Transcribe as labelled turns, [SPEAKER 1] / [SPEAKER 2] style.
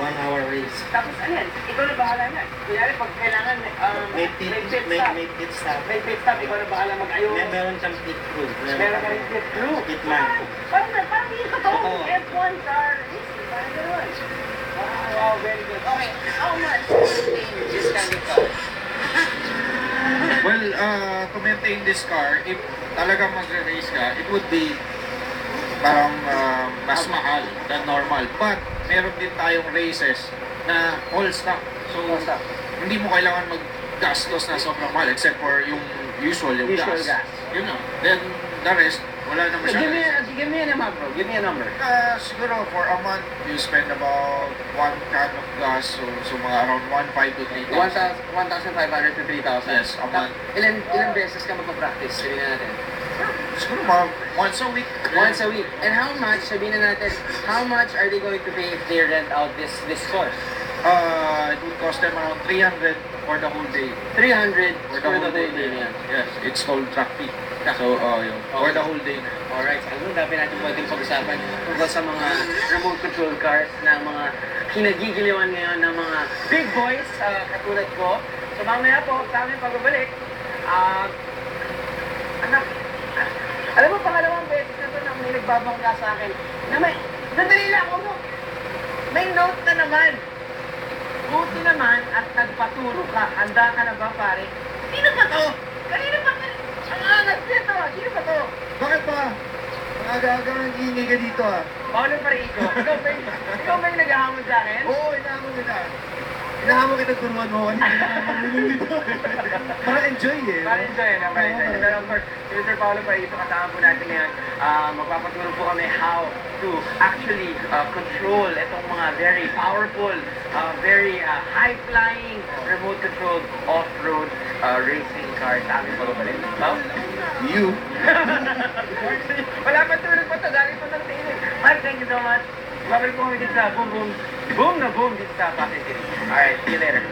[SPEAKER 1] 1 hour race.
[SPEAKER 2] Tapos ano yan? Ikaw na bahala na. Kunyari, pag kailangan
[SPEAKER 1] May pit stop.
[SPEAKER 2] May pit stop, ikaw na bahala mag-ayo.
[SPEAKER 1] Meron siyang pit crew.
[SPEAKER 2] Meron ka rin pit crew.
[SPEAKER 1] Pit man.
[SPEAKER 2] Parang hindi ko to. F1 car. Parang gano'n. Wow, very good. Okay, how much to maintain this kind of car?
[SPEAKER 3] Well, to maintain this car, if talagang mag-race ka, it would be parang mas mahal than normal. But, meron din tayong races na all stock. So, hindi mo kailangan mag-gastos na sobrang mahal except for yung usual gas. Yun lang. Then, the rest, wala naman siya.
[SPEAKER 2] Give me a number, bro. Give me a number.
[SPEAKER 3] Siguro, for a month, you spend about 1 can of gas. So mga around 1,500 to 3,000.
[SPEAKER 2] 1,500 to 3,000.
[SPEAKER 3] Yes, a month.
[SPEAKER 2] Ilan beses ka magpa-practice? Sabihin na natin.
[SPEAKER 3] Siguro mga once a week.
[SPEAKER 2] Once a week. And how much, sabihin na natin, how much are they going to pay if they rent out this course?
[SPEAKER 3] It would cost them around 300 for the whole day.
[SPEAKER 2] 300
[SPEAKER 3] For the whole day. Yes, it's called track fee. So, yun. For the whole day na.
[SPEAKER 2] Alright, ano dapat natin pwedeng pag-usapan tungkol sa mga remote control cars na mga kinagigiliwan ngayon ng mga big boys katulad ko. So mamaya po, sa aming pagbabalik, anak, alam mo, pangalawang beses na ito na may nagbabangga sa akin na nadali lang ako mo. May note na naman. Buti naman at nagpaturo ka. Handa ka na ba, pare? Sino ba to? Kanina pa? Ang angas nito. Sino ba to?
[SPEAKER 3] Bakit ba? Ang aga-aga ng ingay ka dito
[SPEAKER 2] Paolo Parico. Ikaw ba yung naghahamon sa akin?
[SPEAKER 3] Oo, inahamon kita. Inahamon kita turuan mo. Para enjoy
[SPEAKER 2] Para enjoy na, para enjoy. Pero of course, si Mr. Paolo Parico, kasama po natin ngayon. Magpapaturo po kami how to actually control itong mga very powerful, very high-flying, remote-controlled off-road racing cars sa aming pagbabalik. Wow?
[SPEAKER 3] You?
[SPEAKER 2] Wala pa tulog pa ito. Galing pa ng tingin. Mark, thank you so much. Babalik po kami dito sa boom boom. Boom na boom dito sa Pasay City. Alright, see you later.